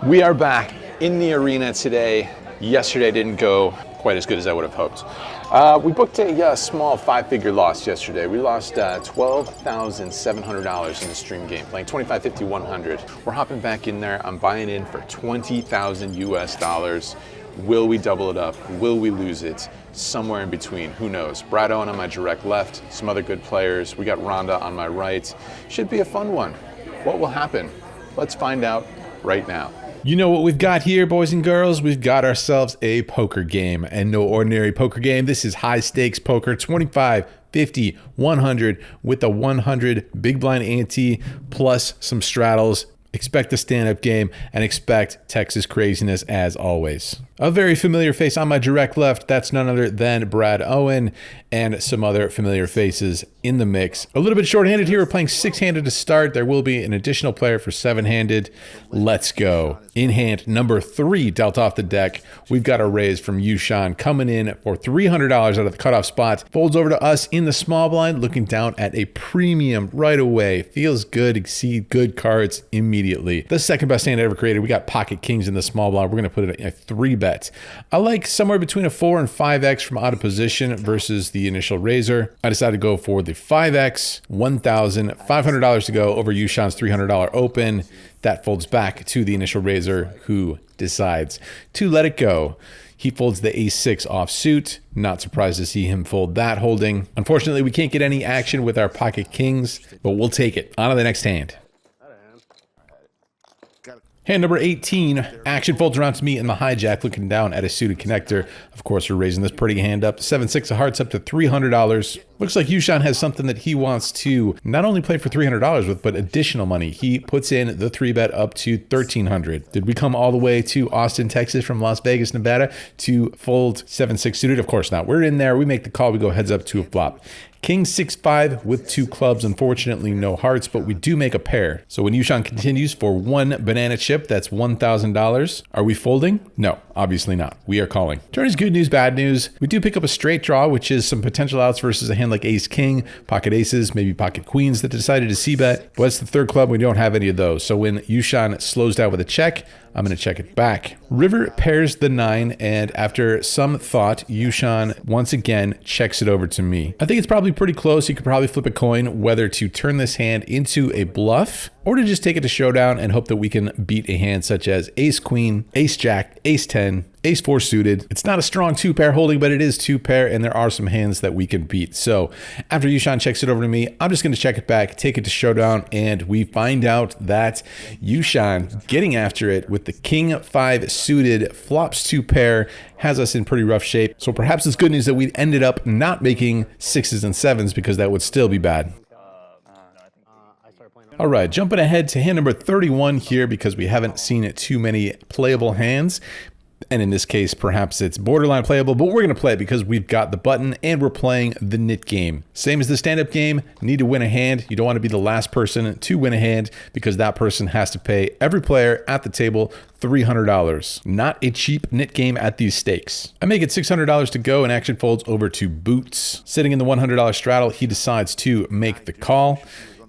We are back in the arena today. Yesterday didn't go quite as good as I would have hoped. We booked a small five-figure loss yesterday. We lost $12,700 in the stream game, playing 25, 50, 100. We're hopping back in there. I'm buying in for 20,000 US dollars. Will we double it up? Will we lose it? Somewhere in between, who knows? Brad Owen on my direct left, some other good players. We got Rhonda on my right. Should be a fun one. What will happen? Let's find out right now. You know what we've got here, boys and girls? We've got ourselves a poker game, and no ordinary poker game. This is high stakes poker, 25, 50, 100 with a 100 big blind ante plus some straddles. Expect a stand-up game and expect Texas craziness as always. A very familiar face on my direct left, that's none other than Brad Owen, and some other familiar faces in the mix. A little bit short-handed here, we're playing six-handed to start. There will be an additional player for seven-handed. Let's go. In hand number 3 dealt off the deck. We've got a raise from Yushan coming in for $300 out of the cutoff spot. Folds over to us in the small blind, looking down at a premium right away. Feels good, see good cards immediately. The second best hand I ever created, we got pocket kings in the small blind. We're gonna put it in a 3-bet. I like somewhere between a 4 and 5x from out of position versus the initial raiser. I decided to go for the 5x, $1,500 to go over Yushan's $300 open. That folds back to the initial raiser, who decides to let it go. He folds the ace-6 offsuit. Not surprised to see him fold that holding. Unfortunately, we can't get any action with our pocket kings, but we'll take it. On to the next hand. Hand number 18, action folds around to me in the hijack, looking down at a suited connector. Of course, we're raising this pretty hand up. 7-6 of hearts up to $300. Looks like Yushan has something that he wants to not only play for $300 with, but additional money. He puts in the 3-bet up to $1,300. Did we come all the way to Austin, Texas from Las Vegas, Nevada to fold 7-6 suited? Of course not. We're in there. We make the call. We go heads up to a flop. King 6-5 with 2 clubs, unfortunately no hearts, but we do make a pair. So when Yushan continues for 1 banana chip, that's $1,000. Are we folding? No, obviously not. We are calling. Turn is good news, bad news. We do pick up a straight draw, which is some potential outs versus a hand like ace king, pocket aces, maybe pocket queens that decided to c-bet. But it's the third club, we don't have any of those. So when Yushan slows down with a check, I'm going to check it back. River pairs the 9, and after some thought, Yushan once again checks it over to me. I think it's probably pretty close. You could probably flip a coin whether to turn this hand into a bluff or to just take it to showdown and hope that we can beat a hand such as ace queen, ace jack, ace 10, ace 4 suited. It's not a strong 2-pair holding, but it is 2-pair, and there are some hands that we can beat. So after Yushan checks it over to me, I'm just going to check it back, take it to showdown, and we find out that Yushan getting after it with the king 5 suited, flops 2-pair, has us in pretty rough shape. So perhaps it's good news that we ended up not making 6s and 7s, because that would still be bad. All right, jumping ahead to hand number 31 here, because we haven't seen too many playable hands. And in this case, perhaps it's borderline playable, but we're going to play it because we've got the button and we're playing the nit game. Same as the stand-up game, need to win a hand. You don't want to be the last person to win a hand because that person has to pay every player at the table $300. Not a cheap nit game at these stakes. I make it $600 to go, and action folds over to Boots. Sitting in the $100 straddle, he decides to make the call.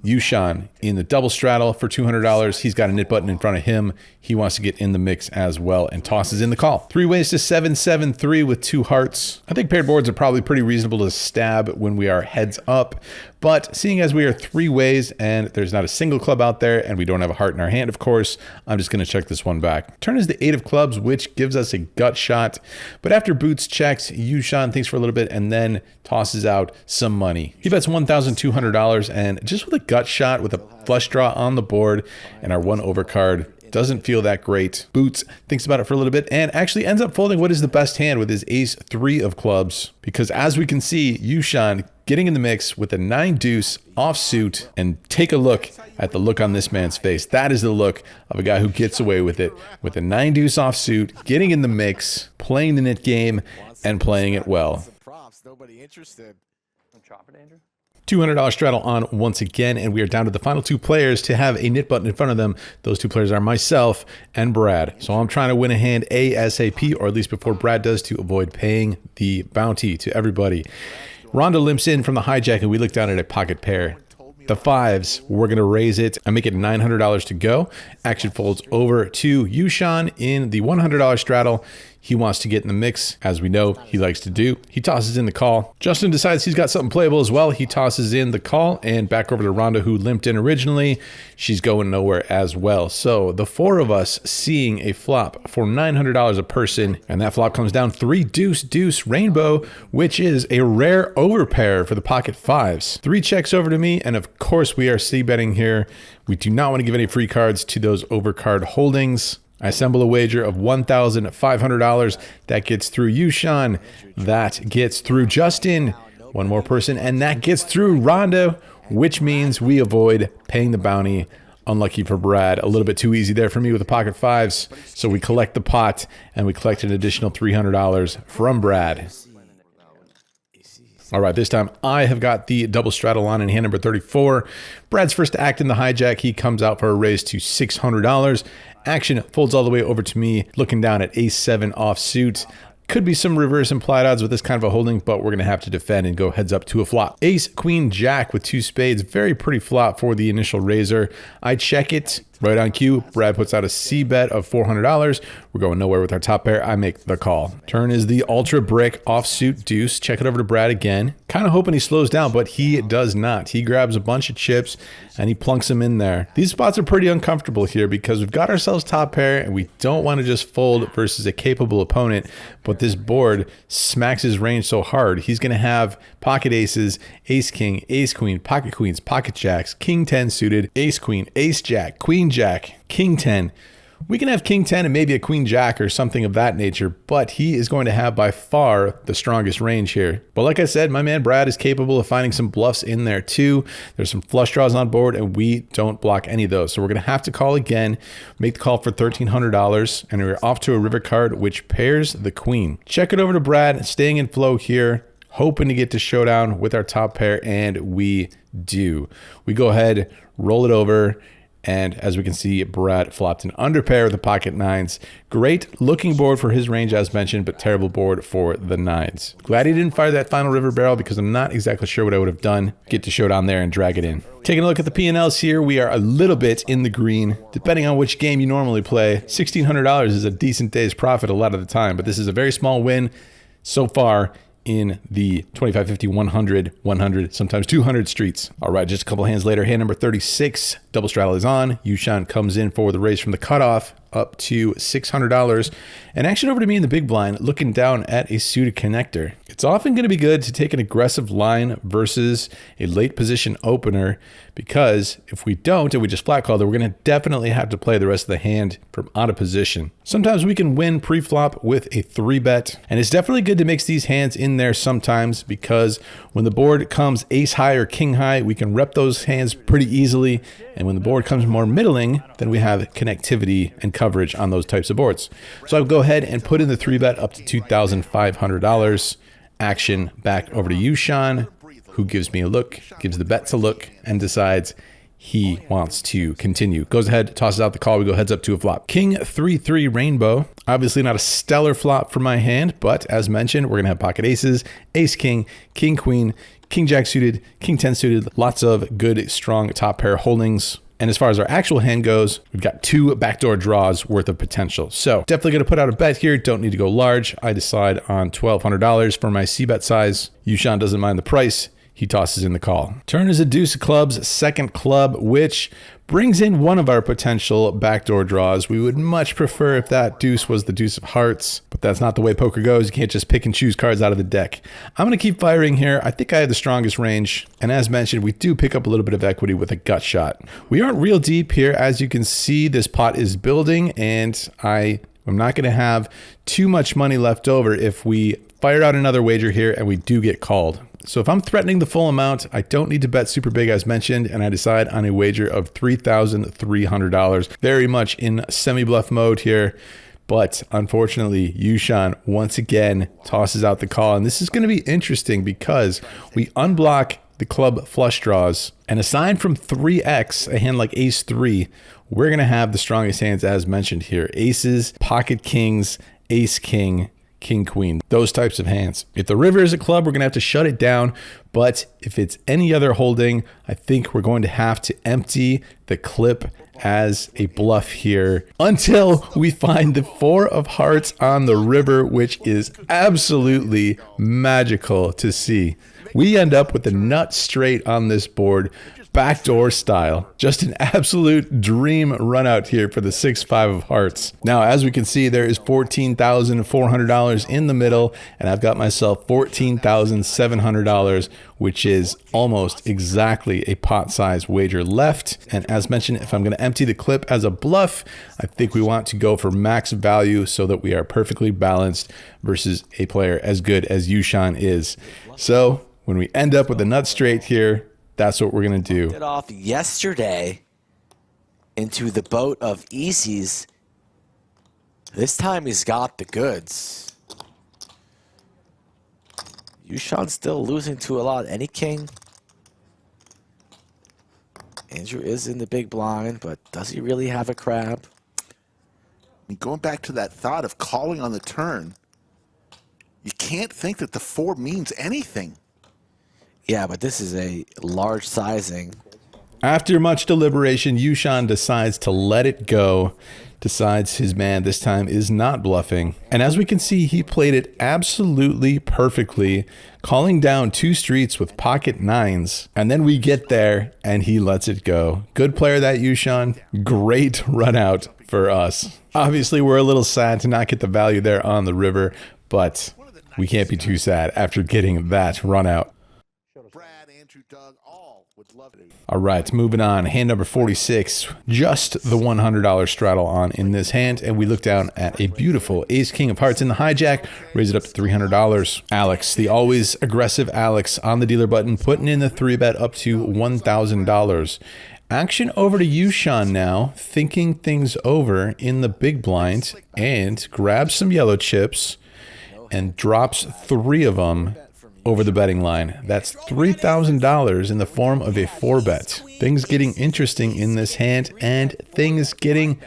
Yushan in the double straddle for $200. He's got a nit button in front of him. He wants to get in the mix as well and tosses in the call. 3 ways to 7-7-3 with 2 hearts. I think paired boards are probably pretty reasonable to stab when we are heads up, but seeing as we are 3 ways and there's not a single club out there and we don't have a heart in our hand, of course, I'm just going to check this one back. Turn is the 8 of clubs, which gives us a gut shot, but after Boots checks, Yushan thinks for a little bit and then tosses out some money. He bets $1,200, and just with a gut shot with a flush draw on the board and our 1 overcard, doesn't feel that great. Boots thinks about it for a little bit and actually ends up folding what is the best hand with his ace 3 of clubs, because as we can see, Yushan getting in the mix with a 9 deuce offsuit, and take a look at the look on this man's face. That is the look of a guy who gets away with it with a 9 deuce offsuit, getting in the mix, playing the nit game, and playing it well. Nobody interested. Chop it, Andrew? $200 straddle on once again, and we are down to the final 2 players to have a nit button in front of them. Those 2 players are myself and Brad. So I'm trying to win a hand ASAP, or at least before Brad does, to avoid paying the bounty to everybody. Rhonda limps in from the hijack, and we look down at a pocket pair. the fives. We're going to raise it and make it $900 to go. Action folds over to Yushan in the $100 straddle. He wants to get in the mix, as we know he likes to do. He tosses in the call. Justin decides he's got something playable as well. He tosses in the call and back over to Rhonda, who limped in originally. She's going nowhere as well. So the four of us seeing a flop for $900 a person, and that flop comes down 3 deuce deuce rainbow, which is a rare overpair for the pocket fives. 3 checks over to me, and of course we are c-betting here. We do not want to give any free cards to those overcard holdings. I assemble a wager of $1,500. That gets through Yushan. That gets through Justin. One more person, and that gets through Rhonda, which means we avoid paying the bounty. Unlucky for Brad. A little bit too easy there for me with the pocket fives. So we collect the pot, and we collect an additional $300 from Brad. All right, this time I have got the double straddle on in hand number 34. Brad's first to act in the hijack. He comes out for a raise to $600. Action folds all the way over to me, looking down at ace-7 offsuit. Could be some reverse implied odds with this kind of a holding, but we're going to have to defend and go heads up to a flop. Ace, queen, jack with 2 spades. Very pretty flop for the initial raiser. I check it. Right on cue, Brad puts out a c-bet of $400. We're going nowhere with our top pair. I make the call. Turn is the ultra brick offsuit deuce. Check it over to Brad again. Kind of hoping he slows down, but he does not. He grabs a bunch of chips and he plunks them in there. These spots are pretty uncomfortable here because we've got ourselves top pair and we don't want to just fold versus a capable opponent, but this board smacks his range so hard. He's going to have pocket aces, ace king, ace queen, pocket queens, pocket jacks, king 10 suited, ace queen, ace jack, queen jack, king 10. We can have king 10 and maybe a queen jack or something of that nature, but he is going to have by far the strongest range here. But like I said, my man Brad is capable of finding some bluffs in there too. There's some flush draws on board and we don't block any of those. So we're going to have to call again, make the call for $1,300, and we're off to a river card which pairs the queen. Check it over to Brad, staying in flow here, hoping to get to showdown with our top pair, and we do. We go ahead, roll it over, and as we can see, Brad flopped an under pair with the pocket nines. Great looking board for his range as mentioned, but terrible board for the nines. Glad he didn't fire that final river barrel because I'm not exactly sure what I would have done. Get to showdown there and drag it in. Taking a look at the P&Ls here, we are a little bit in the green. Depending on which game you normally play, $1,600 is a decent day's profit a lot of the time, but this is a very small win so far in the 25, 50, 100, 100, sometimes 200 streets. All right, just a couple hands later, hand number 36, double straddle is on. Yushan comes in for the raise from the cutoff up to $600. And action over to me in the big blind, looking down at a suited connector. It's often going to be good to take an aggressive line versus a late position opener, because if we don't and we just flat call, then we're going to definitely have to play the rest of the hand from out of position. Sometimes we can win pre-flop with a 3-bet, and it's definitely good to mix these hands in there sometimes, because when the board comes ace high or king high, we can rep those hands pretty easily. And when the board comes more middling, then we have connectivity and coverage on those types of boards. So I'll go ahead and put in the 3-bet up to $2,500. Action back over to Yushan, who gives me a look, gives the bets a look, and decides he wants to continue. Goes ahead, tosses out the call. We go heads up to a flop. King 3-3 rainbow. Obviously not a stellar flop for my hand, but as mentioned, we're going to have pocket aces, ace king, king queen, king jack suited, king 10 suited. Lots of good, strong top pair holdings. And as far as our actual hand goes, we've got 2 backdoor draws worth of potential. So definitely going to put out a bet here. Don't need to go large. I decide on $1,200 for my c-bet size. Yushan doesn't mind the price. He tosses in the call. Turn is a deuce of clubs, second club, which brings in one of our potential backdoor draws. We would much prefer if that deuce was the deuce of hearts, but that's not the way poker goes. You can't just pick and choose cards out of the deck. I'm going to keep firing here. I think I have the strongest range. And as mentioned, we do pick up a little bit of equity with a gut shot. We aren't real deep here. As you can see, this pot is building, and I'm not going to have too much money left over if we fire out another wager here and we do get called. So if I'm threatening the full amount, I don't need to bet super big as mentioned, and I decide on a wager of $3,300. Very much in semi-bluff mode here, but unfortunately, Yushan once again tosses out the call, and this is going to be interesting because we unblock the club flush draws, and aside from 3x, a hand like ace 3, we're going to have the strongest hands as mentioned here. Aces, pocket kings, ace king, king, queen, those types of hands. If the river is a club, we're going to have to shut it down. But if it's any other holding, I think we're going to have to empty the clip as a bluff here until we find the 4 of hearts on the river, which is absolutely magical to see. We end up with the nut straight on this board, backdoor style. Just an absolute dream run out here for the 6-5 of hearts. Now, as we can see, there is $14,400 in the middle, and I've got myself $14,700, which is almost exactly a pot size wager left. And as mentioned, if I'm going to empty the clip as a bluff, I think we want to go for max value so that we are perfectly balanced versus a player as good as Yushan is. So when we end up with a nut straight here, that's what we're going to do. It off yesterday into the boat of easies. This time he's got the goods. Yushan's still losing to a lot. Any king. Andrew is in the big blind, but does he really have a crab? Going back to that thought of calling on the turn, you can't think that the 4 means anything. Yeah, but this is a large sizing. After much deliberation, Yushan decides to let it go, decides his man this time is not bluffing. And as we can see, he played it absolutely perfectly, calling down 2 streets with pocket 9s. And then we get there and he lets it go. Good player that Yushan. Great run out for us. Obviously, we're a little sad to not get the value there on the river, but we can't be too sad after getting that run out. All right, moving on. Hand number 46, just the $100 straddle on in this hand, and we look down at a beautiful ace king of hearts in the hijack, raise it up to $300. Alex, the always aggressive Alex, on the dealer button, putting in the 3-bet up to $1,000. Action over to Yushan now, thinking things over in the big blind, and grabs some yellow chips and drops 3 of them over the betting line. That's $3,000 in the form of a 4-bet. Things getting interesting in this hand, and things getting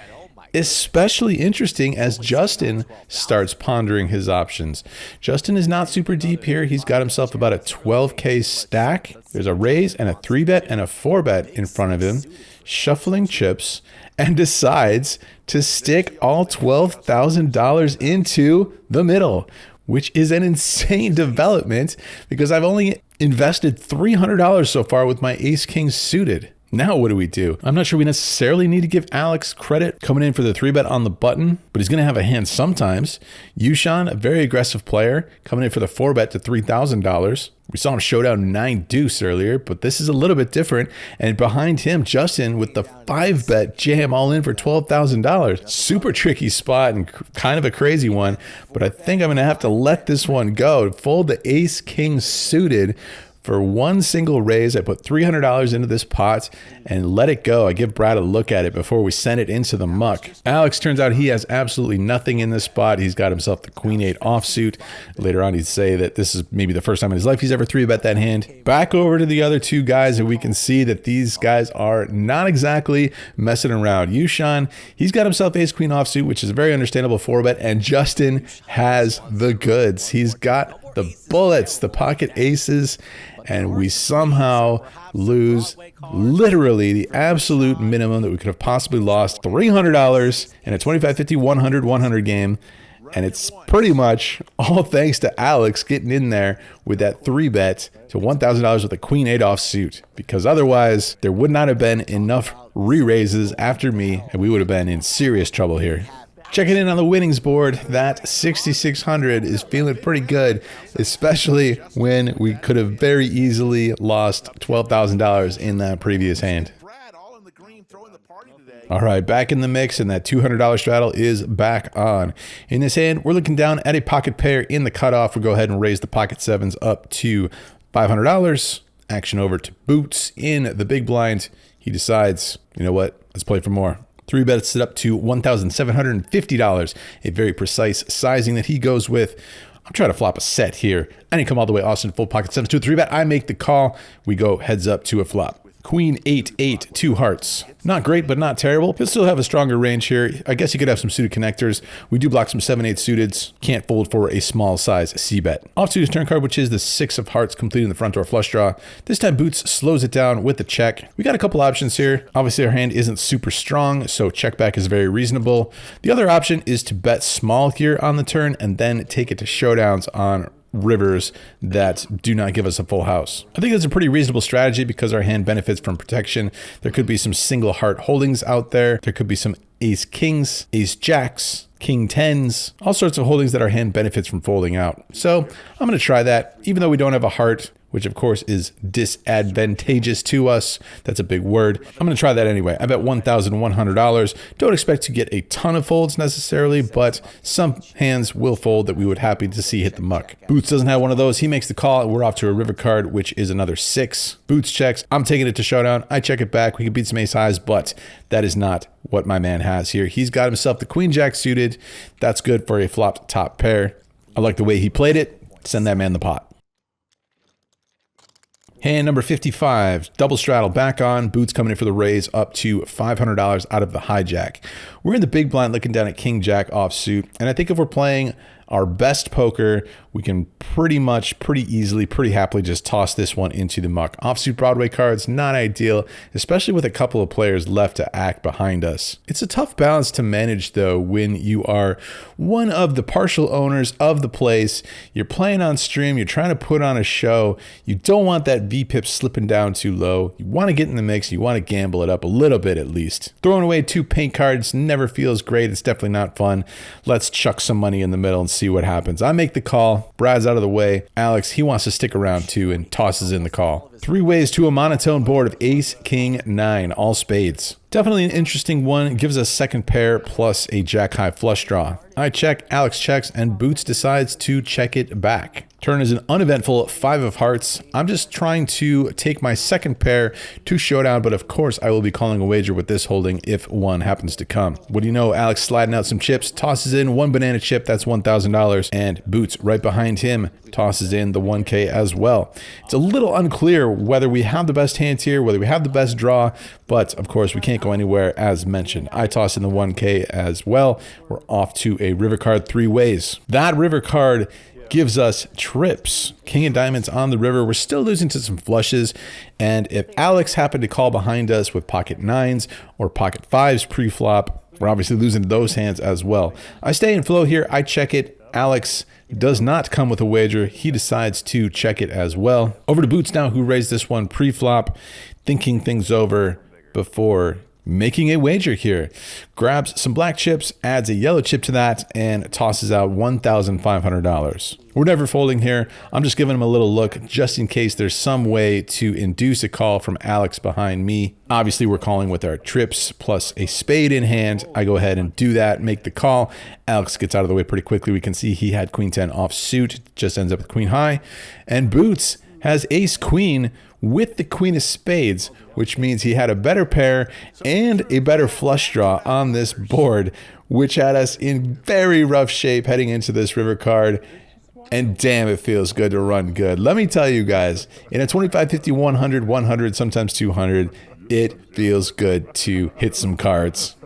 especially interesting as Justin starts pondering his options. Justin is not super deep here. He's got himself about a 12K stack. There's a raise and a 3-bet and a 4-bet in front of him, shuffling chips, and decides to stick all $12,000 into the middle, which is an insane development because I've only invested $300 so far with my ace king suited. Now what do we do? I'm not sure we necessarily need to give Alex credit coming in for the 3-bet on the button, but he's going to have a hand sometimes. Yushan, a very aggressive player, coming in for the 4-bet to $3,000. We saw him showdown 9 deuce earlier, but this is a little bit different. And behind him, Justin with the 5-bet jam all in for $12,000. Super tricky spot and kind of a crazy one, but I think I'm going to have to let this one go. Fold the ace king suited. For one single raise, I put $300 into this pot and let it go. I give Brad a look at it before we send it into the muck. Alex, turns out he has absolutely nothing in this spot. He's got himself the queen 8 offsuit. Later on, he'd say that this is maybe the first time in his life he's ever 3-bet that hand. Back over to the other 2 guys, and we can see that these guys are not exactly messing around. Yushan, he's got himself ace queen offsuit, which is a very understandable 4-bet, and Justin has the goods. He's got the bullets, the pocket aces, and we somehow lose literally the absolute minimum that we could have possibly lost, $300 in a 25, 50, 100, 100 game. And it's pretty much all thanks to Alex getting in there with that 3-bet to $1,000 with a queen 8 offsuit, because otherwise there would not have been enough re-raises after me and we would have been in serious trouble here. Checking in on the winnings board, that 6,600 is feeling pretty good, especially when we could have very easily lost $12,000 in that previous hand. All right, back in the mix, and that $200 straddle is back on. In this hand, we're looking down at a pocket pair in the cutoff. We'll go ahead and raise the pocket 7s up to $500. Action over to Boots in the big blind. He decides, you know what, let's play for more. 3-bets it up to $1,750, a very precise sizing that he goes with. I'm trying to flop a set here. I didn't come all the way Austin full pocket 7s to a 3-bet. I make the call. We go heads up to a flop. Queen 8-8, 2 hearts. Not great, but not terrible. He'll still have a stronger range here. I guess he could have some suited connectors. We do block some 7-8 suiteds. Can't fold for a small size C-bet. Offsuit his turn card, which is the 6 of hearts, completing the front door flush draw. This time Boots slows it down with the check. We got a couple options here. Obviously our hand isn't super strong, so check back is very reasonable. The other option is to bet small here on the turn and then take it to showdowns on rivers that do not give us a full house. I think that's a pretty reasonable strategy because our hand benefits from protection. There could be some single heart holdings out there. There could be some ace kings, ace jacks, king tens, all sorts of holdings that our hand benefits from folding out. So I'm going to try that, even though we don't have a heart, which of course is disadvantageous to us. That's a big word. I'm going to try that anyway. I bet $1,100. Don't expect to get a ton of folds necessarily, but some hands will fold that we would happy to see hit the muck. Boots doesn't have one of those. He makes the call. We're off to a river card, which is another 6. Boots checks. I'm taking it to showdown. I check it back. We can beat some ace highs, but that is not what my man has here. He's got himself the queen jack suited. That's good for a flopped top pair. I like the way he played it. Send that man the pot. Hand number 55, double straddle back on, Boots coming in for the raise up to $500 out of the hijack. We're in the big blind looking down at King Jack offsuit, and I think if we're playing our best poker, we can pretty easily, pretty happily just toss this one into the muck. Offsuit Broadway cards, not ideal, especially with a couple of players left to act behind us. It's a tough balance to manage though when you are one of the partial owners of the place, you're playing on stream, you're trying to put on a show, you don't want that VPIP slipping down too low, you want to get in the mix, you want to gamble it up a little bit at least. Throwing away 2 paint cards never feels great, it's definitely not fun. Let's chuck some money in the middle and see what happens. I make the call. Brad's out of the way. Alex, he wants to stick around too and tosses in the call. 3 ways to a monotone board of ace, king, 9, all spades. Definitely an interesting one. It gives us second pair plus a jack high flush draw. I check, Alex checks, and Boots decides to check it back. Turn is an uneventful 5 of hearts. I'm just trying to take my second pair to showdown, but of course I will be calling a wager with this holding if one happens to come. What do you know? Alex sliding out some chips, tosses in 1 banana chip, that's $1,000, and Boots right behind him tosses in the 1K as well. It's a little unclear whether we have the best hand here, whether we have the best draw, but of course we can't go anywhere as mentioned. I toss in the 1K as well. We're off to a river card 3 ways. That river card gives us trips. King of diamonds on the river. We're still losing to some flushes, and if Alex happened to call behind us with pocket 9s or pocket 5s pre-flop, we're obviously losing to those hands as well. I stay in flow here. I check it. Alex does not come with a wager. He decides to check it as well. Over to Boots now, who raised this one pre-flop, thinking things over before making a wager here. Grabs some black chips, adds a yellow chip to that, and tosses out $1,500. We're never folding here. I'm just giving him a little look just in case there's some way to induce a call from Alex behind me. Obviously, we're calling with our trips plus a spade in hand. I go ahead and do that, make the call. Alex gets out of the way pretty quickly. We can see he had queen 10 off suit, just ends up with queen high. And Boots has ace queen with the queen of spades, which means he had a better pair and a better flush draw on this board, which had us in very rough shape heading into this river card. And damn, it feels good to run good. Let me tell you guys, in a 25, 50, 100, 100, sometimes 200, it feels good to hit some cards.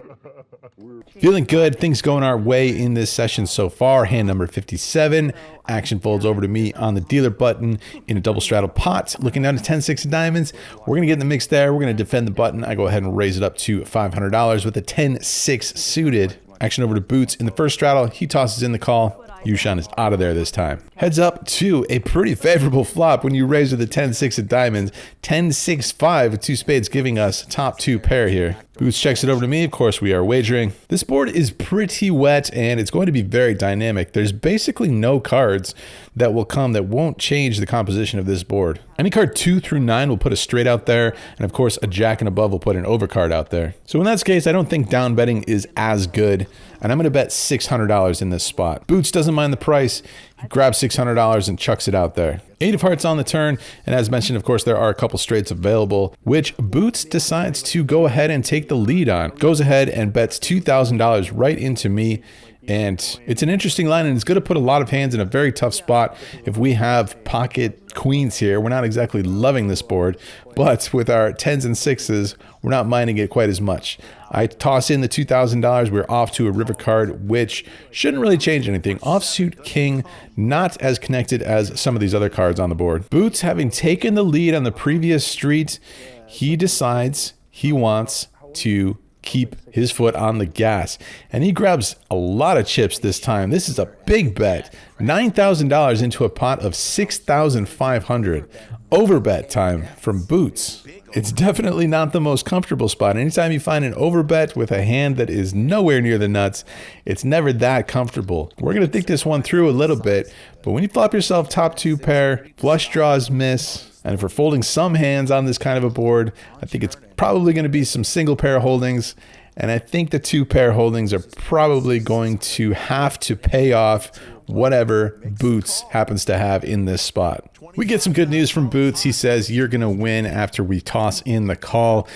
Feeling good, things going our way in this session so far. Hand number 57, action folds over to me on the dealer button in a double straddle pot. Looking down to 10-6 of diamonds. We're going to get in the mix there. We're going to defend the button. I go ahead and raise it up to $500 with a 10-6 suited. Action over to Boots in the first straddle. He tosses in the call. Yushan is out of there this time. Heads up to a pretty favorable flop when you raise with a 10-6 of diamonds. 10-6-5 with 2 spades giving us top 2 pair here. Boots checks it over to me. Of course, we are wagering. This board is pretty wet and it's going to be very dynamic. There's basically no cards that will come that won't change the composition of this board. Any card 2 through 9 will put us straight out there. And of course, a jack and above will put an overcard out there. So in that case, I don't think down betting is as good. And I'm going to bet $600 in this spot. Boots doesn't mind the price. He grabs $600 and chucks it out there. 8 of hearts on the turn, and as mentioned, of course, there are a couple straights available, which Boots decides to go ahead and take the lead on. Goes ahead and bets $2,000 right into me, And it's an interesting line, and it's going to put a lot of hands in a very tough spot if we have pocket queens here. We're not exactly loving this board, but with our 10s and 6s, we're not minding it quite as much. I toss in the $2,000. We're off to a river card, which shouldn't really change anything. Offsuit king, not as connected as some of these other cards on the board. Boots, having taken the lead on the previous street, he decides he wants to keep his foot on the gas, and he grabs a lot of chips this time. This is a big bet. $9,000 into a pot of $6,500. Overbet time from Boots. It's definitely not the most comfortable spot. Anytime you find an overbet with a hand that is nowhere near the nuts, it's never that comfortable. We're going to think this one through a little bit, but when you flop yourself top 2 pair, flush draws miss, and if we're folding some hands on this kind of a board, I think it's probably going to be some single pair holdings, and I think the 2 pair holdings are probably going to have to pay off whatever Boots happens to have in this spot. We get some good news from Boots. He says you're going to win after we toss in the call.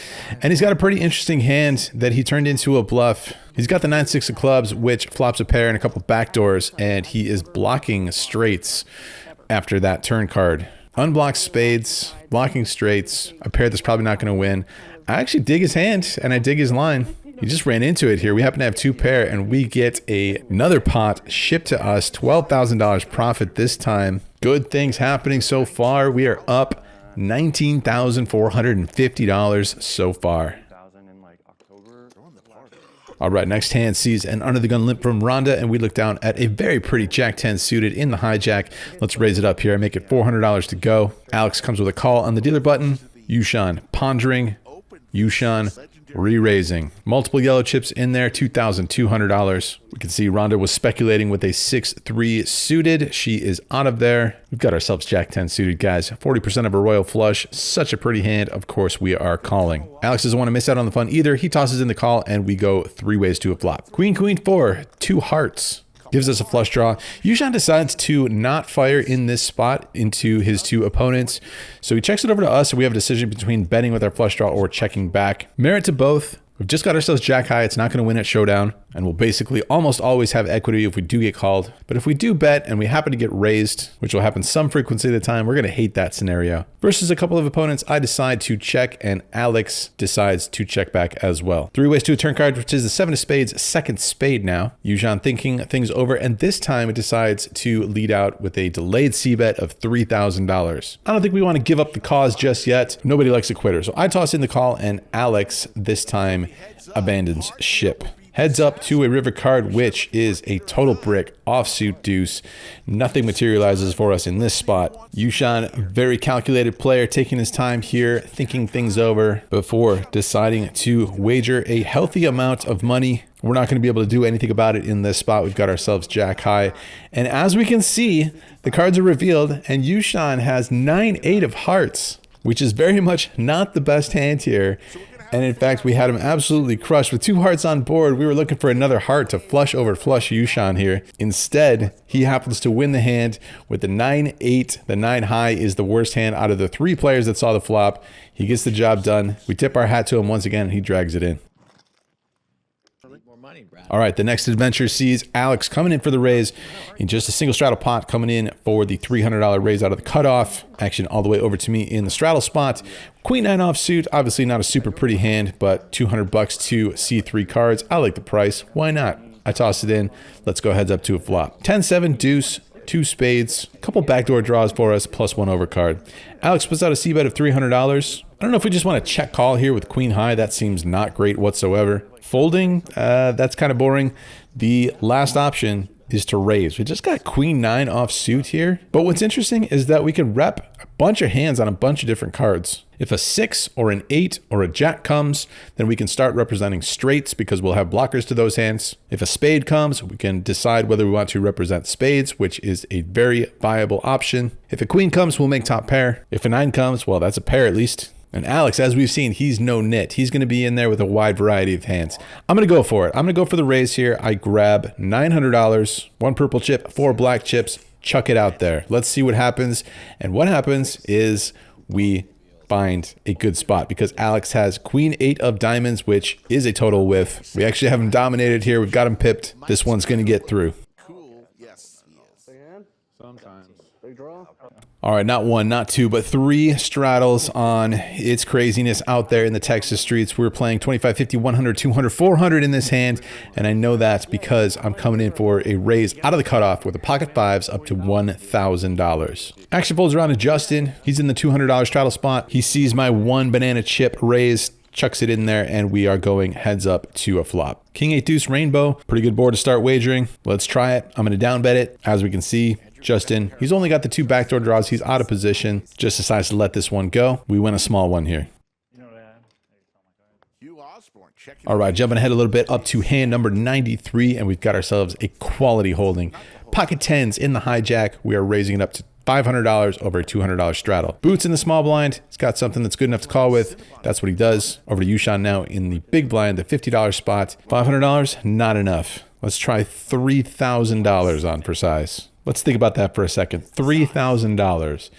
And he's got a pretty interesting hand that he turned into a bluff. He's got the 9-6 of clubs, which flops a pair and a couple backdoors, and he is blocking straights after that turn card. Unblocked spades, blocking straights, a pair that's probably not going to win. I actually dig his hand, and I dig his line. He just ran into it here. We happen to have 2 pair, and we get another pot shipped to us. $12,000 profit this time. Good things happening so far. We are up $19,450 so far. All right, next hand sees an under the gun limp from Rhonda, and we look down at a very pretty Jack-10 suited in the hijack. Let's raise it up here and make it $400 to go. Alex comes with a call on the dealer button. Yushan pondering. Yushan re-raising. Multiple yellow chips in there, $2,200. We can see Rhonda was speculating with a 6-3 suited. She is out of there. We've got ourselves Jack-10 suited, guys. 40% of a royal flush. Such a pretty hand. Of course, we are calling. Alex doesn't want to miss out on the fun either. He tosses in the call, and we go 3 ways to a flop. Queen, queen, 4, 2 hearts. Gives us a flush draw. Yushan decides to not fire in this spot into his 2 opponents. So he checks it over to us, and we have a decision between betting with our flush draw or checking back. Merit to both. We've just got ourselves jack high. It's not going to win at showdown, and we'll basically almost always have equity if we do get called. But if we do bet and we happen to get raised, which will happen some frequency of the time, we're going to hate that scenario. Versus a couple of opponents, I decide to check, and Alex decides to check back as well. 3 ways to a turn card, which is the 7 of spades, second spade now. Yushan thinking things over, and this time it decides to lead out with a delayed c-bet of $3,000. I don't think we want to give up the cause just yet. Nobody likes a quitter. So I toss in the call, and Alex this time abandons ship. Heads up to a river card, which is a total brick offsuit deuce. Nothing materializes for us in this spot. Yushan, very calculated player, taking his time here, thinking things over before deciding to wager a healthy amount of money. We're not going to be able to do anything about it in this spot. We've got ourselves jack high. And as we can see, the cards are revealed, and Yushan has 9-8 of hearts, which is very much not the best hand here. And in fact, we had him absolutely crushed. With 2 hearts on board, we were looking for another heart to flush over flush Yushan here. Instead, he happens to win the hand with the 9-8. The 9 high is the worst hand out of the 3 players that saw the flop. He gets the job done. We tip our hat to him once again, and he drags it in. All right, the next adventure sees Alex coming in for the raise in just a single straddle pot, coming in for the $300 raise out of the cutoff. Action all the way over to me in the straddle spot. Queen 9 offsuit, obviously not a super pretty hand, but $200 to C3 cards. I like the price. Why not? I toss it in. Let's go heads up to a flop. 10-7 deuce, 2 spades, a couple backdoor draws for us, plus 1 overcard. Alex puts out a c-bet of $300. I don't know if we just want to check call here with queen high. That seems not great whatsoever. Folding, that's kind of boring. The last option is to raise. We just got queen 9 offsuit here. But what's interesting is that we can rep a bunch of hands on a bunch of different cards. If a 6 or an 8 or a jack comes, then we can start representing straights because we'll have blockers to those hands. If a spade comes, we can decide whether we want to represent spades, which is a very viable option. If a queen comes, we'll make top pair. If a 9 comes, well, that's a pair at least. And Alex, as we've seen, he's no nit. He's going to be in there with a wide variety of hands. I'm going to go for it. I'm going to go for the raise here. I grab $900, 1 purple chip, 4 black chips, chuck it out there. Let's see what happens. And what happens is we find a good spot because Alex has queen 8 of diamonds, which is a total whiff. We actually have him dominated here. We've got him pipped. This one's going to get through. Cool. Yes, he is. Sometimes. All right, not one, not two, but 3 straddles on its craziness out there in the Texas streets. We're playing 25, 50, 100, 200, 400 in this hand, and I know that because I'm coming in for a raise out of the cutoff with the pocket 5s up to $1,000. Action folds around to Justin. He's in the $200 straddle spot. He sees my 1 banana chip raise, chucks it in there, and we are going heads up to a flop. King 8 deuce rainbow, pretty good board to start wagering. Let's try it. I'm going to down bet it. As we can see, Justin, he's only got the 2 backdoor draws. He's out of position. Just decides to let this one go. We win a small one here. All right, jumping ahead a little bit up to hand number 93, and we've got ourselves a quality holding. Pocket 10s in the hijack. We are raising it up to $500 over a $200 straddle. Boots in the small blind. He's got something that's good enough to call with. That's what he does. Over to Yushan now in the big blind, the $50 spot. $500, not enough. Let's try $3,000 on precise. Let's think about that for a second. $3,000.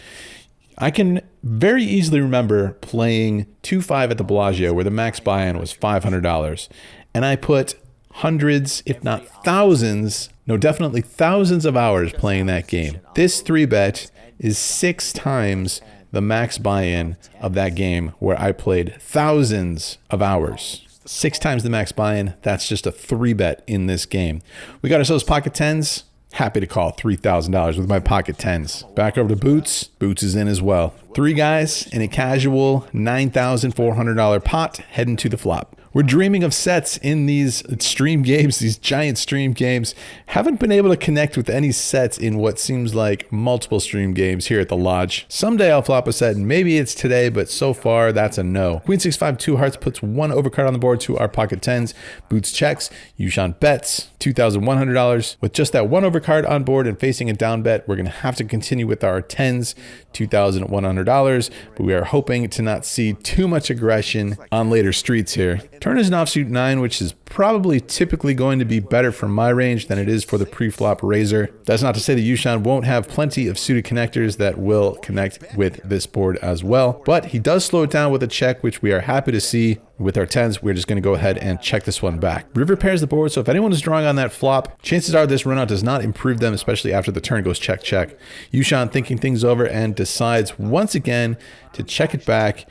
I can very easily remember playing 2-5 at the Bellagio where the max buy-in was $500. And I put hundreds, if not thousands, no, definitely thousands of hours playing that game. This 3-bet is 6 times the max buy-in of that game where I played thousands of hours. 6 times the max buy-in. That's just a 3-bet in this game. We got ourselves pocket 10s. Happy to call $3,000 with my pocket 10s. Back over to Boots. Boots is in as well. 3 guys in a casual $9,400 pot heading to the flop. We're dreaming of sets in these stream games, these giant stream games. Haven't been able to connect with any sets in what seems like multiple stream games here at the lodge. Someday I'll flop a set, and maybe it's today, but so far that's a no. Queen 6-5, 2 hearts puts 1 overcard on the board to our pocket 10s. Boots checks. Yushan bets $2,100. With just that 1 overcard on board and facing a down bet, we're going to have to continue with our 10s, $2,100, but we are hoping to not see too much aggression on later streets here. Turn is an offsuit 9, which is probably typically going to be better for my range than it is for the pre-flop raiser. That's not to say that Yushan won't have plenty of suited connectors that will connect with this board as well, but he does slow it down with a check, which we are happy to see. With our 10s, we're just going to go ahead and check this one back. River pairs the board, so if anyone is drawing on that flop, chances are this runout does not improve them, especially after the turn goes check, check. Yushan thinking things over and decides once again to check it back.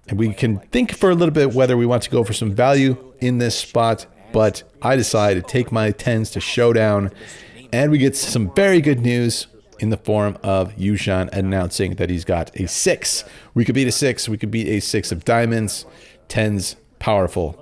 And we can think for a little bit whether we want to go for some value in this spot, but I decide to take my 10s to showdown, and we get some very good news in the form of Yushan announcing that he's got a 6. We could beat a 6. We could beat a 6 of diamonds. 10s, powerful.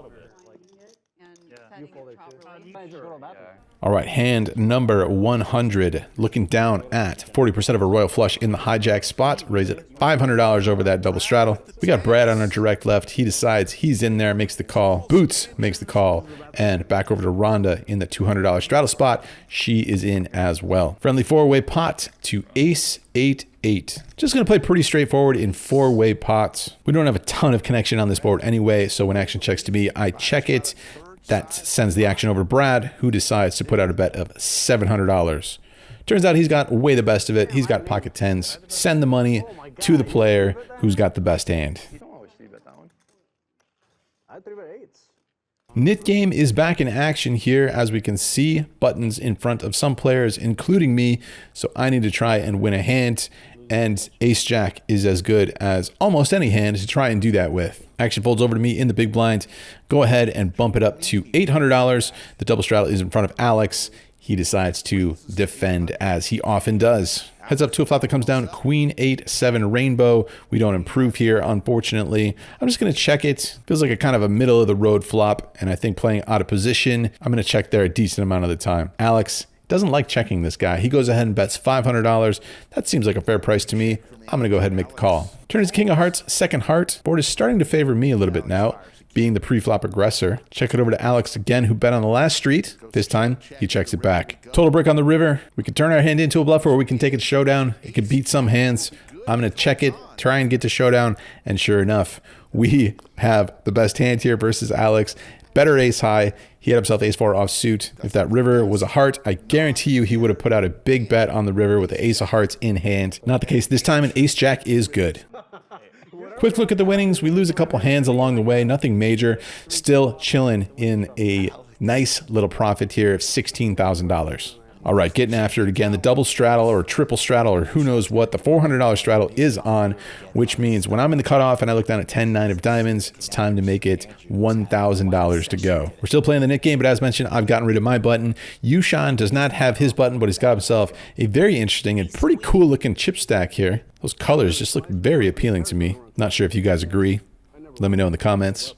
All right, hand number 100. Looking down at 40% of a royal flush in the hijack spot. Raise it $500 over that double straddle. We got Brad on our direct left. He decides he's in there, makes the call. Boots makes the call. And back over to Rhonda in the $200 straddle spot. She is in as well. Friendly 4-way pot to ace 8-8. Just going to play pretty straightforward in 4-way pots. We don't have a ton of connection on this board anyway, so when action checks to me, I check it. That sends the action over to Brad, who decides to put out a bet of $700. Turns out he's got way the best of it. He's got pocket 10s. Send the money to the player who's got the best hand. Knit game is back in action here. As we can see, buttons in front of some players, including me. So I need to try and win a hand. And ace jack is as good as almost any hand to try and do that with. Action folds over to me in the big blind. Go ahead and bump it up to $800. The double straddle is in front of Alex. He decides to defend as he often does. Heads up to a flop that comes down, Queen 8-7 rainbow. We don't improve here, unfortunately. I'm just going to check it. Feels like a kind of a middle of the road flop, and I think playing out of position, I'm going to check there a decent amount of the time. Alex doesn't like checking this guy. He goes ahead and bets $500. That seems like a fair price to me. I'm going to go ahead and make the call. Turn is King of Hearts, second heart. Board is starting to favor me a little bit now, being the pre-flop aggressor. Check it over to Alex again, who bet on the last street. This time, he checks it back. Total brick on the river. We can turn our hand into a bluff, or we can take it to showdown. It can beat some hands. I'm going to check it, try and get to showdown, and sure enough, we have the best hand here versus Alex. Better ace high. He had himself ace 4 offsuit. If that river was a heart, I guarantee you he would have put out a big bet on the river with the ace of hearts in hand. Not the case this time, and ace jack is good. Quick look at the winnings. We lose a couple hands along the way, nothing major. Still chilling in a nice little profit here of $16,000. All right, getting after it again. The double straddle or triple straddle or who knows what. The $400 straddle is on, which means when I'm in the cutoff and I look down at 10-9 of diamonds, it's time to make it $1,000 to go. We're still playing the Nick game, but as mentioned, I've gotten rid of my button. Yushan does not have his button, but he's got himself a very interesting and pretty cool looking chip stack here. Those colors just look very appealing to me. Not sure if you guys agree. Let me know in the comments.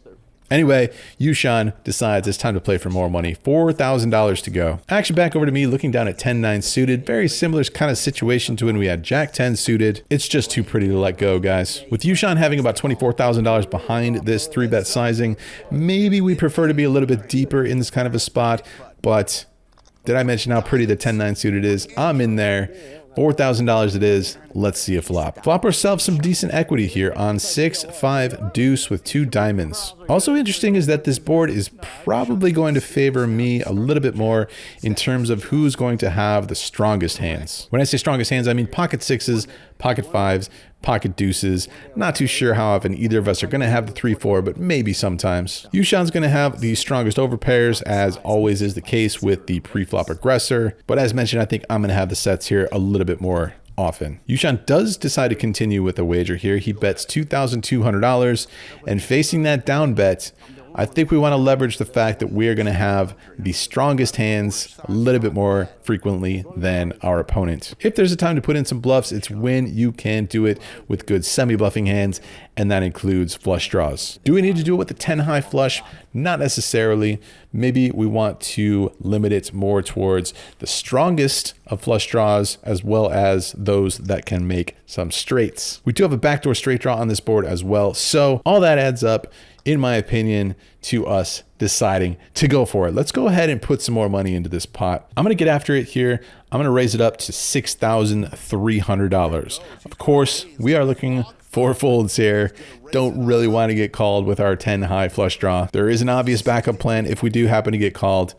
Anyway, Yushan decides it's time to play for more money. $4,000 to go. Action back over to me looking down at 10-9 suited. Very similar kind of situation to when we had Jack 10 suited. It's just too pretty to let go, guys. With Yushan having about $24,000 behind this 3-bet sizing, maybe we prefer to be a little bit deeper in this kind of a spot, but did I mention how pretty the 10-9 suited is? I'm in there. $4,000 it is. Let's see a flop. Flop ourselves some decent equity here on 6-5 deuce with 2 diamonds. Also interesting is that this board is probably going to favor me a little bit more in terms of who's going to have the strongest hands. When I say strongest hands, I mean pocket 6s, pocket 5s, pocket deuces. Not too sure how often either of us are going to have the 3-4, but maybe sometimes. Yushan's going to have the strongest overpairs, as always is the case with the pre-flop aggressor. But as mentioned, I think I'm going to have the sets here a little bit more often. Yushan does decide to continue with a wager here. He bets $2,200, and facing that down bet, I think we want to leverage the fact that we are going to have the strongest hands a little bit more frequently than our opponent. If there's a time to put in some bluffs, it's when you can do it with good semi-bluffing hands, and that includes flush draws. Do we need to do it with the 10 high flush? Not necessarily. Maybe we want to limit it more towards the strongest of flush draws as well as those that can make some straights. We do have a backdoor straight draw on this board as well. So all that adds up, in my opinion, to us deciding to go for it. Let's go ahead and put some more money into this pot. I'm going to get after it here. I'm going to raise it up to $6,300. Of course, we are looking for folds here. Don't really want to get called with our 10 high flush draw. There is an obvious backup plan if we do happen to get called.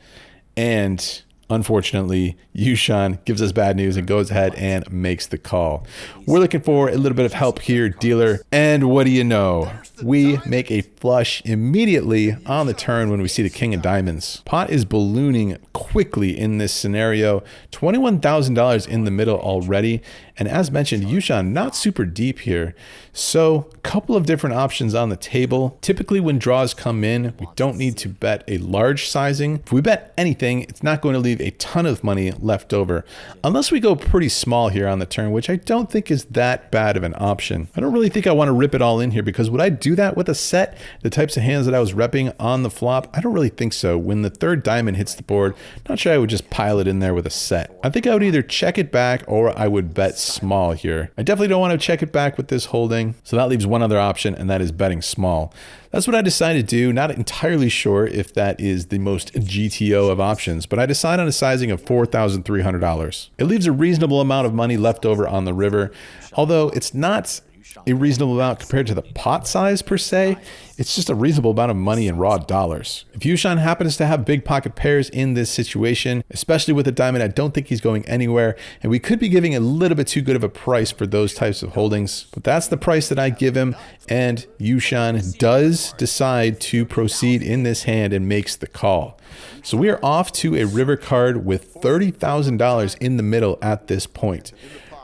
And unfortunately, Yushan gives us bad news and goes ahead and makes the call. We're looking for a little bit of help here, dealer. And what do you know? We make a flush immediately on the turn when we see the king of diamonds. Pot is ballooning quickly in this scenario. $21,000 in the middle already. And as mentioned, Yushan not super deep here. So a couple of different options on the table. Typically when draws come in, we don't need to bet a large sizing. If we bet anything, it's not going to leave a ton of money left over. Unless we go pretty small here on the turn, which I don't think is that bad of an option. I don't really think I want to rip it all in here, because would I do that with a set? The types of hands that I was repping on the flop? I don't really think so. When the third diamond hits the board, not sure I would just pile it in there with a set. I think I would either check it back or I would bet small here. I definitely don't want to check it back with this holding. So that leaves one other option, and that is betting small. That's what I decided to do. Not entirely sure if that is the most GTO of options, but I decided on a sizing of $4,300. It leaves a reasonable amount of money left over on the river, although it's not a reasonable amount compared to the pot size per se. It's just a reasonable amount of money in raw dollars. If Yushan happens to have big pocket pairs in this situation, especially with a diamond, I don't think he's going anywhere, and we could be giving a little bit too good of a price for those types of holdings. But that's the price that I give him, and Yushan does decide to proceed in this hand and makes the call. So we are off to a river card with $30,000 in the middle at this point.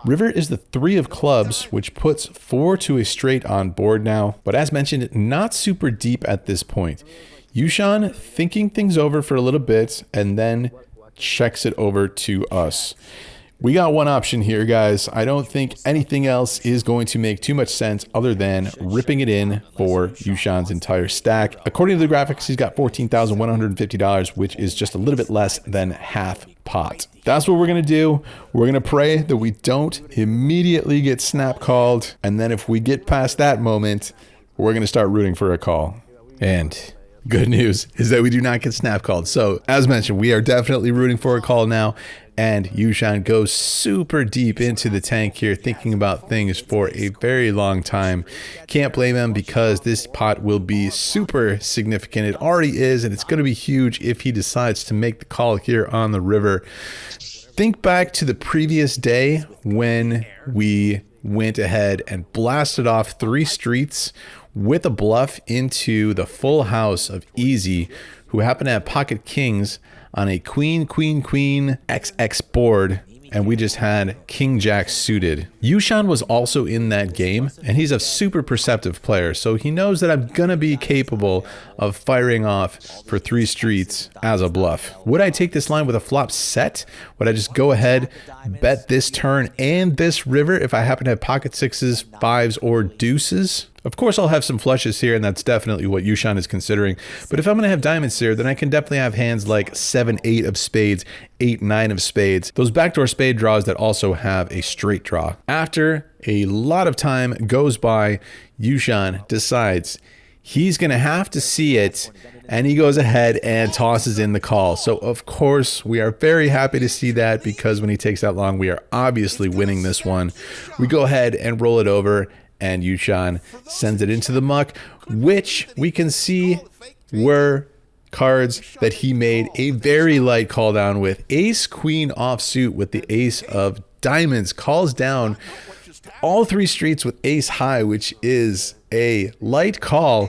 River is the 3 of clubs, which puts 4 to a straight on board now. But as mentioned, not super deep at this point. Yushan thinking things over for a little bit and then checks it over to us. We got one option here, guys. I don't think anything else is going to make too much sense other than ripping it in for Yushan's entire stack. According to the graphics, he's got $14,150, which is just a little bit less than half pot. That's what we're going to do. We're going to pray that we don't immediately get snap called. And then if we get past that moment, we're going to start rooting for a call. And good news is that we do not get snap called. So as mentioned, we are definitely rooting for a call now. And Yushan goes super deep into the tank here, thinking about things for a very long time. Can't blame him, because this pot will be super significant. It already is, and it's going to be huge if he decides to make the call here on the river. Think back to the previous day when we went ahead and blasted off 3 streets with a bluff into the full house of Easy, who happened to have pocket kings on a queen, queen, queen XX board, and we just had king jack suited. Yushan was also in that game, and he's a super perceptive player, so he knows that I'm gonna be capable of firing off for 3 streets as a bluff. Would I take this line with a flop set? Would I just go ahead, bet this turn and this river if I happen to have pocket 6s, 5s, or deuces? Of course, I'll have some flushes here, and that's definitely what Yushan is considering. But if I'm going to have diamonds here, then I can definitely have hands like 7-8 of spades, 8-9 of spades. Those backdoor spade draws that also have a straight draw. After a lot of time goes by, Yushan decides he's going to have to see it, and he goes ahead and tosses in the call. So, of course, we are very happy to see that, because when he takes that long, we are obviously winning this one. We go ahead and roll it over, and Yushan sends it into the muck, which we can see were cards that he made a very light call down with. Ace queen offsuit with the ace of diamonds calls down all 3 streets with ace high, which is a light call.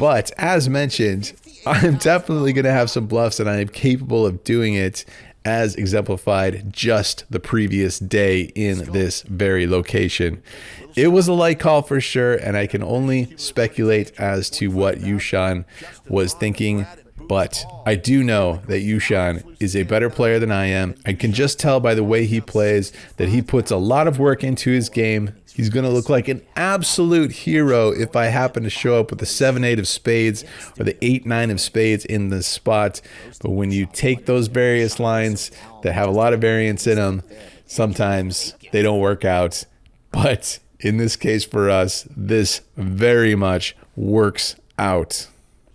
But as mentioned, I'm definitely going to have some bluffs, and I am capable of doing it, as exemplified just the previous day in this very location. It was a light call for sure, and I can only speculate as to what Yushan was thinking, but I do know that Yushan is a better player than I am. I can just tell by the way he plays that he puts a lot of work into his game. He's going to look like an absolute hero if I happen to show up with the 7-8 of spades or the 8-9 of spades in this spot. But when you take those various lines that have a lot of variance in them, sometimes they don't work out. But in this case for us, this very much works out.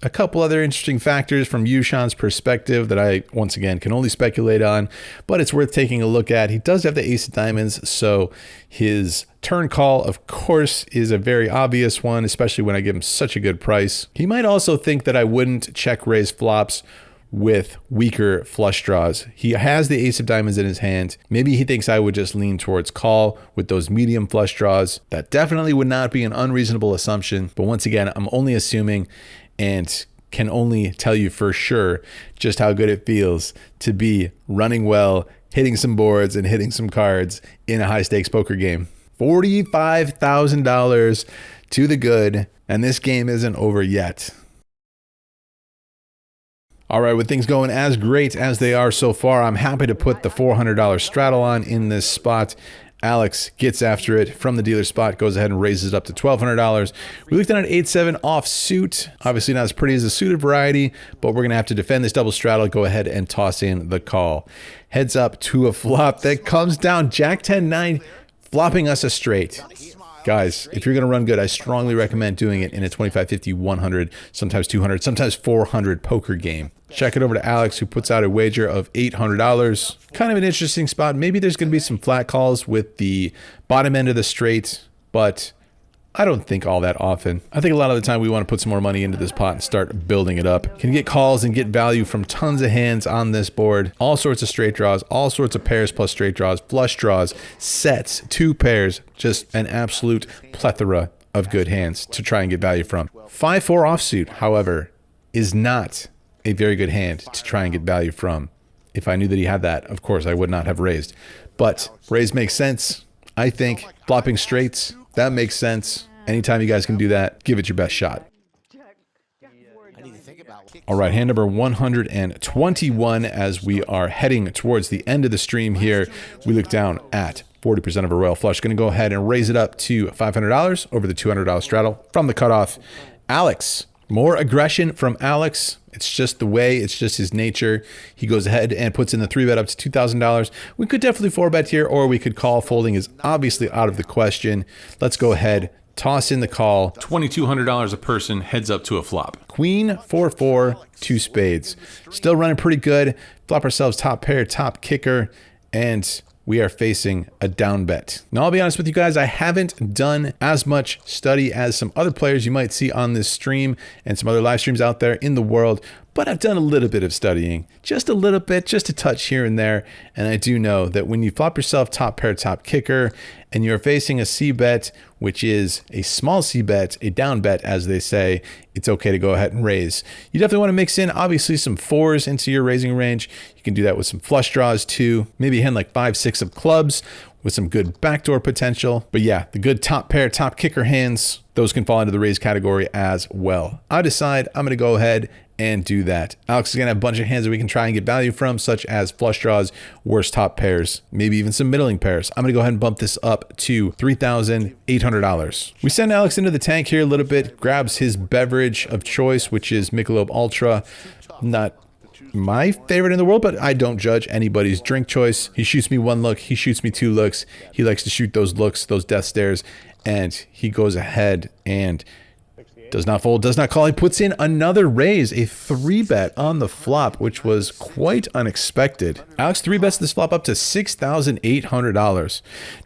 A couple other interesting factors from Yushan's perspective that I, once again, can only speculate on, but it's worth taking a look at. He does have the ace of diamonds, so his turn call, of course, is a very obvious one, especially when I give him such a good price. He might also think that I wouldn't check raise flops with weaker flush draws. He has the ace of diamonds in his hand. Maybe he thinks I would just lean towards call with those medium flush draws. That definitely would not be an unreasonable assumption, but once again, I'm only assuming, and can only tell you for sure just how good it feels to be running well, hitting some boards and hitting some cards in a high stakes poker game. $45,000 to the good, and this game isn't over yet. All right, with things going as great as they are so far, I'm happy to put the $400 straddle on in this spot. Alex gets after it from the dealer spot, goes ahead and raises it up to $1,200. We looked at an 8-7 offsuit. Obviously not as pretty as the suited variety, but we're going to have to defend this double straddle. Go ahead and toss in the call. Heads up to a flop that comes down. Jack 10-9, flopping us a straight. Guys, if you're going to run good, I strongly recommend doing it in a 25, 50, 100, sometimes 200, sometimes 400 poker game. Check it over to Alex, who puts out a wager of $800. Kind of an interesting spot. Maybe there's going to be some flat calls with the bottom end of the straight, but I don't think all that often. I think a lot of the time we want to put some more money into this pot and start building it up. Can get calls and get value from tons of hands on this board. All sorts of straight draws, all sorts of pairs plus straight draws, flush draws, sets, 2 pairs, just an absolute plethora of good hands to try and get value from. 5-4 offsuit, however, is not a very good hand to try and get value from. If I knew that he had that, of course, I would not have raised. But raise makes sense. I think flopping straights, that makes sense. Anytime you guys can do that, give it your best shot. All right, hand number 121 as we are heading towards the end of the stream here. We look down at 40% of a royal flush. Going to go ahead and raise it up to $500 over the $200 straddle from the cutoff. Alex, more aggression from Alex. It's just the way, it's just his nature. He goes ahead and puts in the 3-bet up to $2,000. We could definitely 4-bet here, or we could call. Folding is obviously out of the question. Let's go ahead, toss in the call. $2,200 a person, heads up to a flop. Queen, 4-4, 2 spades. Still running pretty good. Flop ourselves top pair, top kicker, and we are facing a down bet. Now, I'll be honest with you guys, I haven't done as much study as some other players you might see on this stream and some other live streams out there in the world, but I've done a little bit of studying, just a little bit, just a touch here and there. And I do know that when you flop yourself top pair, top kicker, and you're facing a C bet, which is a small C bet, a down bet, as they say, it's okay to go ahead and raise. You definitely want to mix in, obviously, some fours into your raising range. You can do that with some flush draws too, maybe a hand like 5-6 of clubs with some good backdoor potential. But yeah, the good top pair, top kicker hands, those can fall into the raise category as well. I decide I'm going to go ahead and do that. Alex is going to have a bunch of hands that we can try and get value from, such as flush draws, worse top pairs, maybe even some middling pairs. I'm going to go ahead and bump this up to $3,800. We send Alex into the tank here a little bit, grabs his beverage of choice, which is Michelob Ultra. Not my favorite in the world, but I don't judge anybody's drink choice. He shoots me one look, he shoots me two looks. He likes to shoot those looks, those death stares, and he goes ahead and does not fold, does not call. He puts in another raise, a 3-bet on the flop, which was quite unexpected. Alex 3-bets this flop up to $6,800.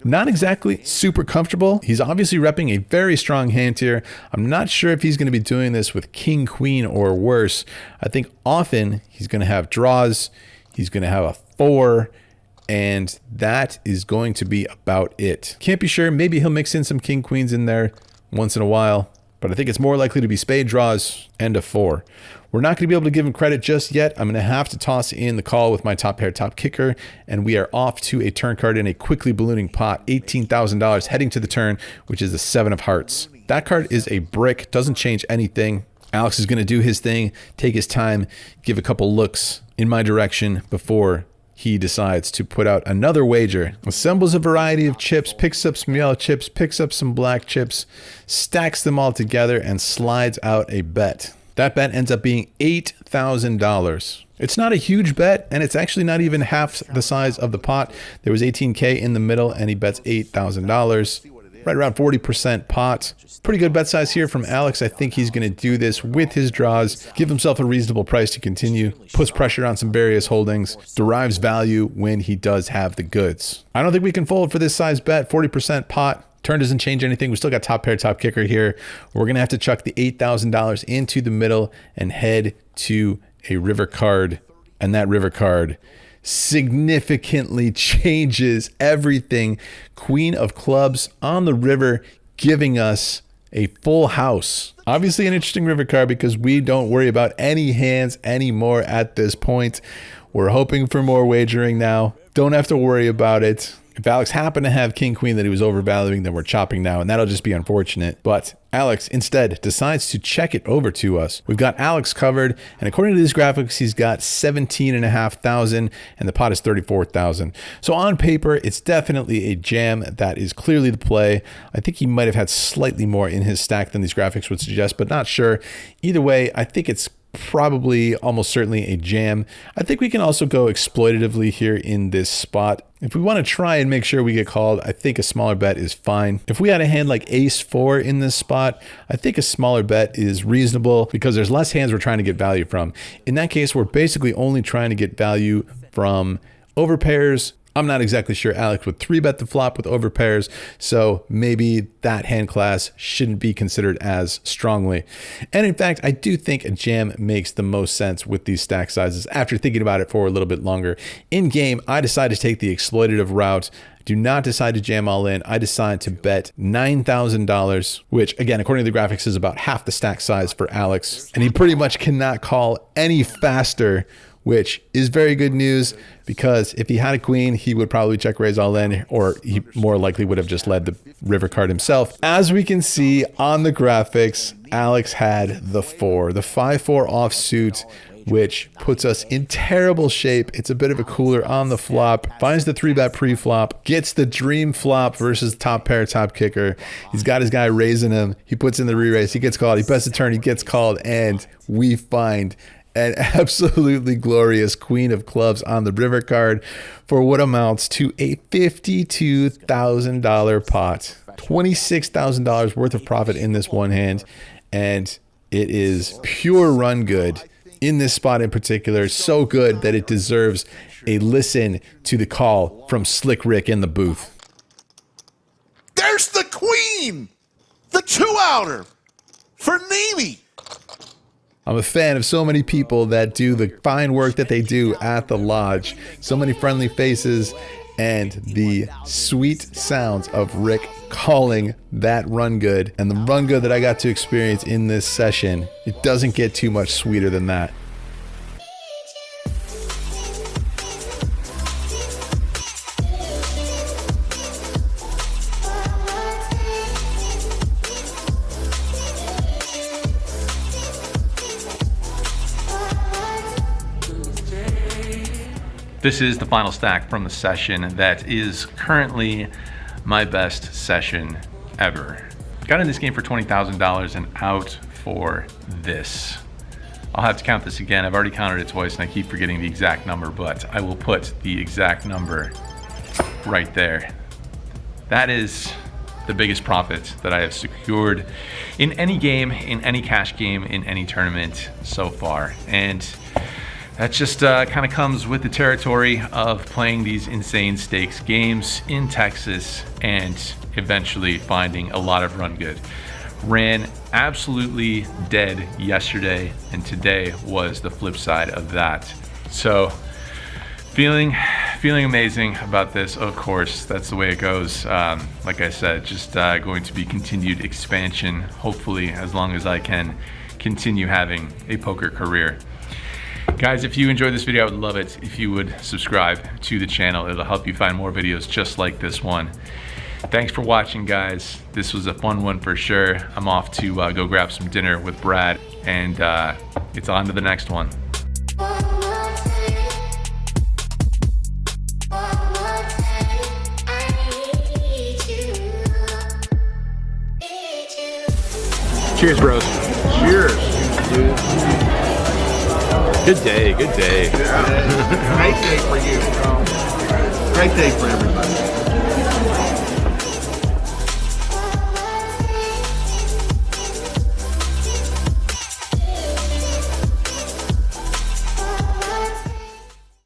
Not exactly super comfortable. He's obviously repping a very strong hand here. I'm not sure if he's going to be doing this with king, queen, or worse. I think often he's going to have draws. He's going to have a 4. And that is going to be about it. Can't be sure. Maybe he'll mix in some king, queens in there once in a while. But I think it's more likely to be spade draws and a 4. We're not going to be able to give him credit just yet. I'm going to have to toss in the call with my top pair, top kicker, and we are off to a turn card in a quickly ballooning pot, $18,000 heading to the turn, which is the 7 of hearts. That card is a brick, doesn't change anything. Alex is going to do his thing, take his time, give a couple looks in my direction before he decides to put out another wager. Assembles a variety of chips, picks up some yellow chips, picks up some black chips, stacks them all together, and slides out a bet. That bet ends up being $8,000. It's not a huge bet, and it's actually not even half the size of the pot. There was $18K in the middle, and he bets $8,000. Right around 40% pot. Pretty good bet size here from Alex. I think he's going to do this with his draws, give himself a reasonable price to continue, puts pressure on some various holdings, derives value when he does have the goods. I don't think we can fold for this size bet. 40% pot. Turn doesn't change anything. We still got top pair, top kicker here. We're going to have to chuck the $8,000 into the middle and head to a river card. And that river card significantly changes everything. Queen of clubs on the river, giving us a full house. Obviously an interesting river card because we don't worry about any hands anymore at this point. We're hoping for more wagering now. Don't have to worry about it. If Alex happened to have king queen that he was overvaluing, then we're chopping now, and that'll just be unfortunate. But Alex instead decides to check it over to us. We've got Alex covered, and according to these graphics, he's got 17,500, and the pot is 34,000. So on paper, it's definitely a jam. That is clearly the play. I think he might have had slightly more in his stack than these graphics would suggest, but not sure. Either way, I think it's probably almost certainly a jam. I think we can also go exploitatively here in this spot. If we want to try and make sure we get called, I think a smaller bet is fine. If we had a hand like ace 4 in this spot, I think a smaller bet is reasonable because there's less hands we're trying to get value from. In that case, we're basically only trying to get value from overpairs. I'm not exactly sure Alex would 3-bet the flop with overpairs, so maybe that hand class shouldn't be considered as strongly. And in fact, I do think a jam makes the most sense with these stack sizes after thinking about it for a little bit longer. In game, I decided to take the exploitative route. Do not decide to jam all in. I decided to bet $9,000, which again, according to the graphics, is about half the stack size for Alex. And he pretty much cannot call any faster, which is very good news because if he had a queen, he would probably check raise all in, or he more likely would have just led the river card himself. As we can see on the graphics, Alex had the 4, the 5-4 offsuit, which puts us in terrible shape. It's a bit of a cooler on the flop, finds the 3-bet pre-flop, gets the dream flop versus top pair, top kicker. He's got his guy raising him. He puts in the re-raise. He gets called. He bets the turn. He gets called, and we find an absolutely glorious queen of clubs on the river card for what amounts to a $52,000 pot. $26,000 worth of profit in this one hand, and it is pure run good in this spot in particular. So good that it deserves a listen to the call from Slick Rick in the booth. There's the queen! The 2-outer for Neeme. I'm a fan of so many people that do the fine work that they do at the lodge. So many friendly faces and the sweet sounds of Rick calling that run good. And the run good that I got to experience in this session, it doesn't get too much sweeter than that. This is the final stack from the session that is currently my best session ever. Got in this game for $20,000 and out for this. I'll have to count this again. I've already counted it twice and I keep forgetting the exact number, but I will put the exact number right there. That is the biggest profit that I have secured in any game, in any cash game, in any tournament so far. And that just kind of comes with the territory of playing these insane stakes games in Texas and eventually finding a lot of run good. Ran absolutely dead yesterday, and today was the flip side of that. So feeling amazing about this. Of course, that's the way it goes. Like I said, just going to be continued expansion, hopefully, as long as I can continue having a poker career. Guys, if you enjoyed this video, I would love it if you would subscribe to the channel. It'll help you find more videos just like this one. Thanks for watching, guys. This was a fun one for sure. I'm off to go grab some dinner with Brad, and it's on to the next one. Cheers, bros. Cheers. Good day, good day. Great day for you. Great day for everybody.